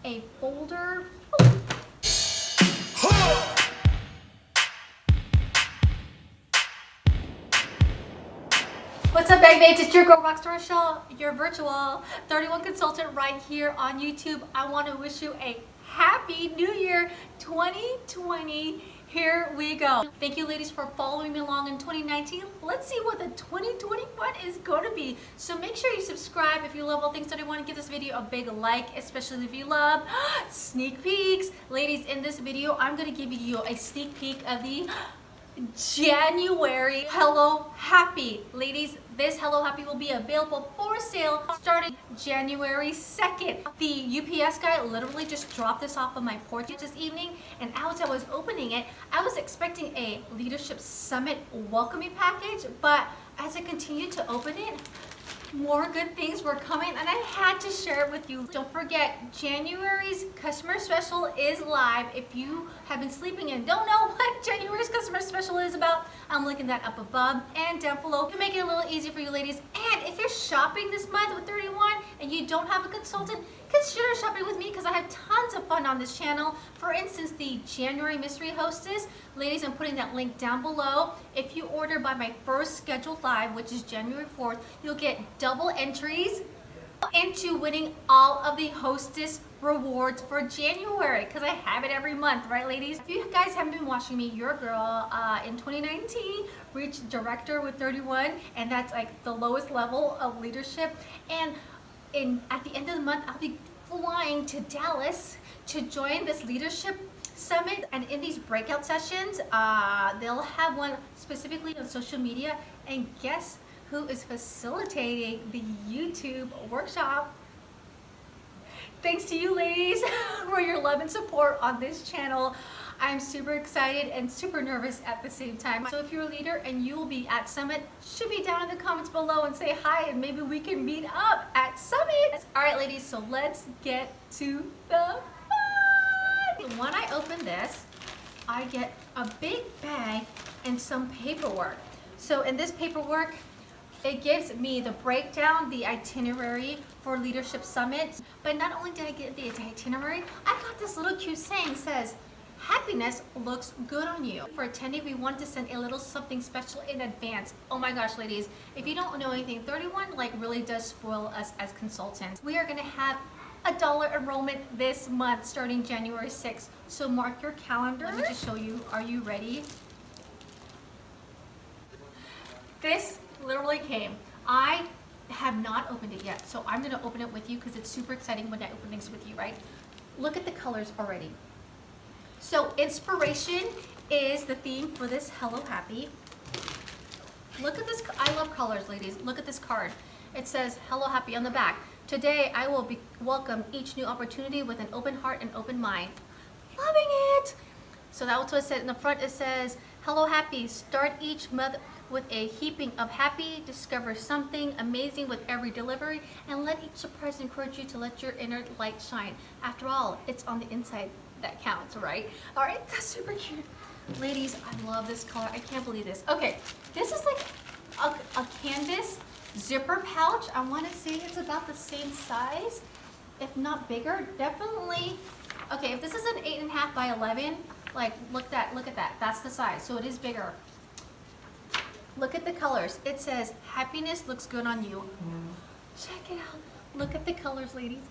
a folder. What's up, bag mates? It's your girl Rockstar Rochelle, your virtual 31 consultant right here on YouTube. I want to wish you a happy new year 2020. Here we go. Thank you ladies for following me along in 2019. Let's see what the 2021 is going to be. So make sure you subscribe if you love all things 31. Give this video a big like, especially if you love sneak peeks. Ladies, in this video, I'm going to give you a sneak peek of the January Hello Happy. Ladies, this Hello Happy will be available for sale starting January 2nd. The UPS guy literally just dropped this off on my porch this evening, and as I was opening it, I was expecting a Leadership Summit welcoming package, but as I continued to open it, more good things were coming and I had to share it with you. Don't forget, January's customer special is live. If you have been sleeping and don't know what January's customer special is about, I'm linking that up above and down below to make it a little easier for you ladies. And if you're shopping this month with 31 and you don't have a consultant, consider shopping with me because I have tons of fun on this channel. For instance, the January Mystery Hostess. Ladies, I'm putting that link down below. If you order by my first scheduled live, which is January 4th, you'll get double entries into winning all of the Hostess rewards for January, because I have it every month, right ladies? If you guys haven't been watching me, your girl in 2019 reached director with 31, and that's like the lowest level of leadership. And at the end of the month, I'll be flying to Dallas to join this leadership summit, and in these breakout sessions, they'll have one specifically on social media, and guess who is facilitating the YouTube workshop? Thanks to you ladies for your love and support on this channel. I'm super excited and super nervous at the same time. So if you're a leader and you will be at Summit, shoot me down in the comments below and say hi, and maybe we can meet up at Summit. All right ladies, so let's get to the fun. When I open this, I get a big bag and some paperwork. So in this paperwork, it gives me the breakdown, the itinerary for Leadership Summit. But not only did I get the itinerary, I got this little cute saying. It says, happiness looks good on you. For attending, we want to send a little something special in advance. Oh my gosh, ladies, if you don't know anything, 31 like really does spoil us as consultants. We are gonna have a $1 enrollment this month starting January 6th. So mark your calendar. Let me just show you. Are you ready? This literally came. I have not opened it yet, so I'm gonna open it with you because it's super exciting when I open things with you, right? Look at the colors already. So inspiration is the theme for this Hello Happy. Look at this. I love colors, ladies. Look at this card. It says Hello Happy on the back. Today I will welcome each new opportunity with an open heart and open mind. Loving it. So that's what it said in the front. It says Hello Happy. Start each month with a heaping of happy, discover something amazing with every delivery, and let each surprise encourage you to let your inner light shine. After all, it's on the inside that counts, right? All right, that's super cute. Ladies, I love this color. I can't believe this. Okay, this is like a canvas zipper pouch. I want to say it's about the same size, if not bigger. Definitely. Okay, if this is an 8.5 by 11, like look at that. That's the size. So it is bigger. Look at the colors. It says, happiness looks good on you. Check it out. Look at the colors, ladies.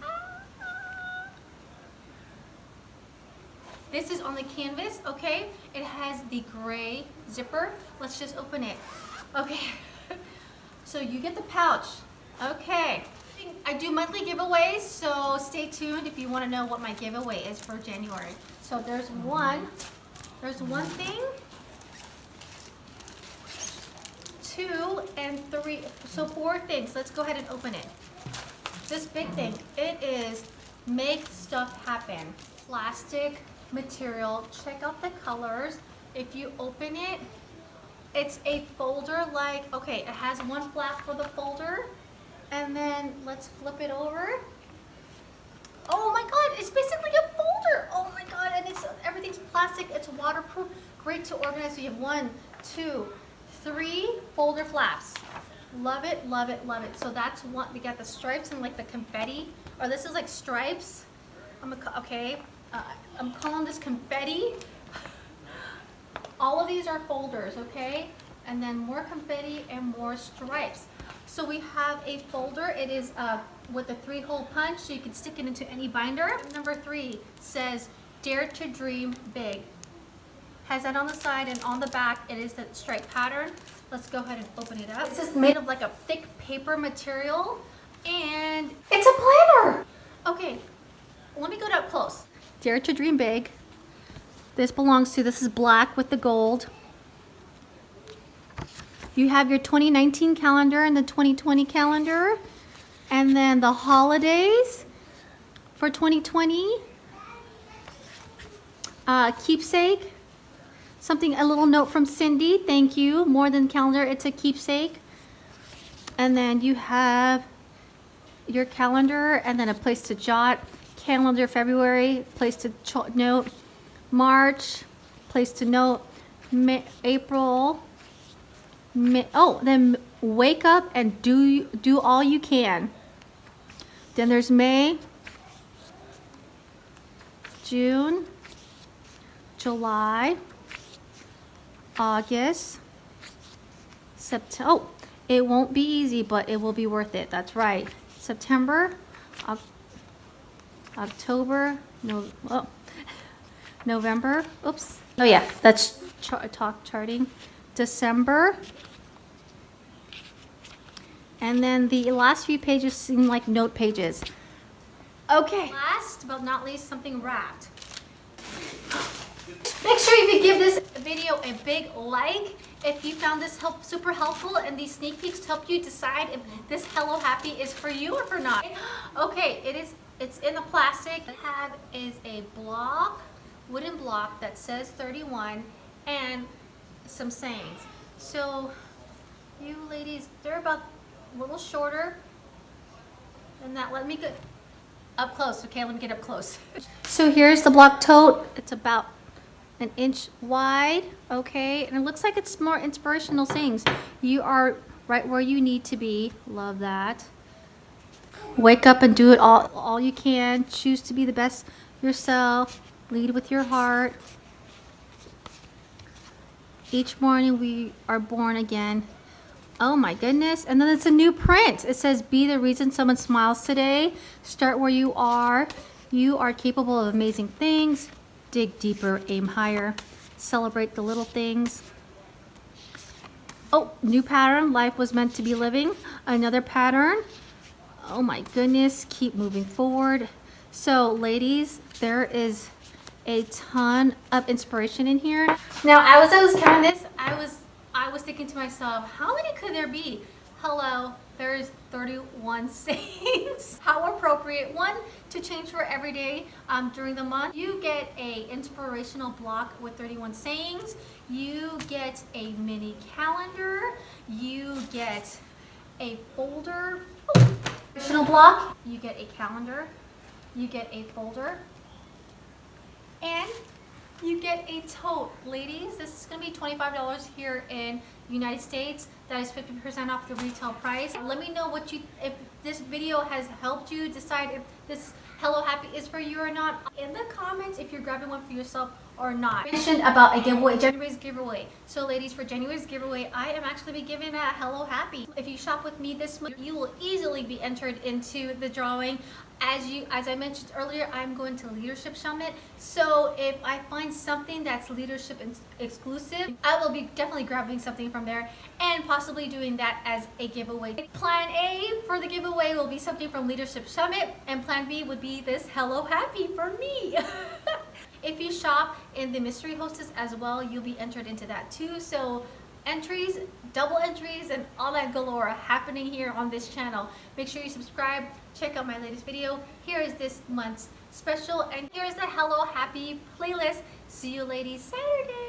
This is on the canvas, okay? It has the gray zipper. Let's just open it. Okay. So you get the pouch. Okay. I do monthly giveaways, so stay tuned if you want to know what my giveaway is for January. So there's one thing. 2 and 3, so 4 things. Let's go ahead and open it. This big thing, it is make stuff happen. Plastic material. Check out the colors. If you open it, it's a folder like, okay, it has one flap for the folder, and then let's flip it over. Oh my god, it's basically a folder. Oh my god, and everything's plastic, it's waterproof, great to organize. So you have 1, 2, 3 folder flaps. Love it, love it, love it. So that's one. We got the stripes and like the confetti, or this is like stripes. Okay, I'm calling this confetti. All of these are folders, okay? And then more confetti and more stripes. So we have a folder. It is with a 3-hole punch, so you can stick it into any binder. Number 3 says, Dare to Dream Big. Has that on the side, and on the back, it is the stripe pattern. Let's go ahead and open it up. This is made of like a thick paper material, and it's a planner. Okay, let me go up close. Dare to Dream Big. This is black with the gold. You have your 2019 calendar and the 2020 calendar. And then the holidays for 2020. Keepsake. A little note from Cindy. Thank you. More than calendar, it's a keepsake. And then you have your calendar and then a place to jot. Calendar February, place to note. March, place to note. April. Then wake up and do all you can. Then there's May, June, July, August, September. Oh, it won't be easy, but it will be worth it. That's right. September, October, November. Oops. Oh yeah, that's charting. December. And then the last few pages seem like note pages. Okay. Last but not least, something wrapped. Make sure you give this video a big like if you found this super helpful, and these sneak peeks help you decide if this Hello Happy is for you or for not. Okay, it's in the plastic. The tag is a wooden block that says 31 and some sayings. So you ladies, they're about a little shorter than that. Let me get up close. Okay, let me get up close. So here's the block tote. It's about an inch wide, okay, and it looks like it's more inspirational sayings. You are right where you need to be. Love that. Wake up and do it all you can. Choose to be the best yourself. Lead with your heart. Each morning we are born again. Oh my goodness. And then it's a new print. It says, be the reason someone smiles today. Start where you are. You are capable of amazing things. Dig deeper, aim higher. Celebrate the little things. Oh, new pattern. Life was meant to be living. Another pattern. Oh my goodness. Keep moving forward. So ladies, there is a ton of inspiration in here. Now, as I was counting this, I was thinking to myself, how many could there be? Hello, there's 31 sayings. How appropriate. One to change for every day during the month. You get a inspirational block with 31 sayings. You get a mini calendar. You get a folder. Inspirational block. You get a calendar. You get a folder. And you get a tote. Ladies, this is going to be $25 here in the United States. That is 50% off the retail price. Let me know if this video has helped you decide if this Hello Happy is for you or not in the comments, if you're grabbing one for yourself or not. I mentioned about a giveaway, January's giveaway. So ladies, for January's giveaway, I am actually be giving a Hello Happy. If you shop with me this month, you will easily be entered into the drawing. As I mentioned earlier, I'm going to Leadership Summit. So if I find something that's leadership exclusive, I will be definitely grabbing something from there and possibly doing that as a giveaway. Plan A for the giveaway will be something from Leadership Summit, and plan B would be this Hello Happy for me. If you shop in the Mystery Hostess as well, you'll be entered into that too. So entries, double entries, and all that galore happening here on this channel. Make sure you subscribe, check out my latest video. Here is this month's special, and here is the Hello Happy playlist. See you ladies Saturday.